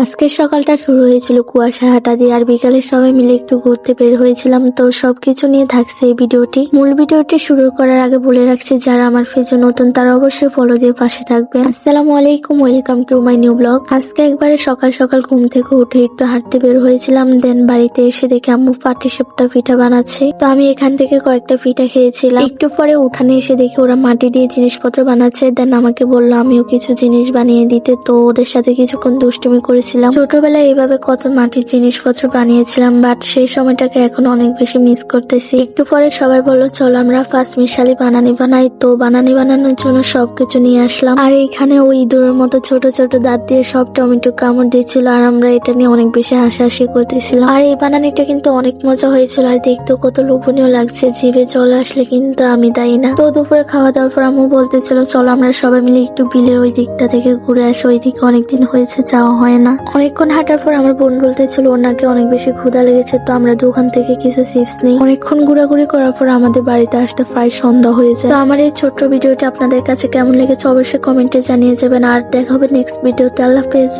আজকের সকালটা শুরু হয়েছিল কুয়াশা হাটা দিয়ে, আর বিকালে সবাই মিলে একটু ঘুরতে বের হয়েছিলাম। তো সবকিছু নিয়ে থাকছে এই ভিডিওটি। মূল ভিডিওটি শুরু করার আগে বলে রাখছি, যারা আমার পেজে নতুন তারা অবশ্যই ফলো দিয়ে পাশে থাকবেন। আসসালামু আলাইকুম, welcome to my new blog. আজকে একবারে সকাল সকাল ঘুম থেকে উঠে একটু হাঁটতে বের হয়েছিলাম। দেন বাড়িতে এসে দেখে আম্মু পাটিসাপটা পিঠা বানাচ্ছে। তো আমি এখান থেকে কয়েকটা পিঠা খেয়েছিলাম। একটু পরে উঠানে এসে দেখি ওরা মাটি দিয়ে জিনিসপত্র বানাচ্ছে। দেন আমাকে বললো আমিও কিছু জিনিস বানিয়ে দিতে। তো ওদের সাথে কিছুক্ষণ দুষ্টুমি করেছিলাম। ছোটবেলায় এইভাবে কত মাটির জিনিসপত্র বানিয়েছিলাম, বাট সেই সময়টাকে এখন অনেক বেশি মিস করতেছি। একটু পরে সবাই বললো চলো আমরা ফার্স্ট মিশালি বানানি বানাই। তো বানানি বানানোর জন্য সবকিছু নিয়ে আসলাম। আর এইখানে ওই ইঁদুরের মতো ছোট ছোট দাঁত দিয়ে সব টমেটো কামড় দিচ্ছিল, আর আমরা এটা নিয়ে অনেক বেশি হাসাহাসি করতেছিলাম। আর এই বানানিটা কিন্তু অনেক মজা হয়েছিল, আর দেখতেও কত লোভনীয় লাগছে। জিভে জল আসলে কিন্তু আমি দায়ী না। তো দুপুরে খাওয়া দাওয়ার পর আম্মু বলতেছিল চলো আমরা সবাই মিলে একটু বিলের ওই দিকটা থেকে ঘুরে আসি, ওইদিকে অনেকদিন হয়েছে যাওয়া হয় না। অনেকক্ষণ হাঁটার পর আমার বোন বলতেছিল ওর নাকি অনেক বেশি ক্ষুধা লেগেছে। তো আমরা দোকান থেকে কিছু চিপস নিই। অনেকক্ষণ ঘোরাঘুরি করার পর আমাদের বাড়িতে আসতে প্রায় সন্ধ্যা হয়ে যায়। তো আমার এই ছোট্ট ভিডিওটা আপনাদের কাছে কেমন লেগেছে অবশ্যই কমেন্টে জানিয়ে যাবেন। আর দেখা হবে নেক্সট ভিডিওতে। আল্লাহ হাফেজ।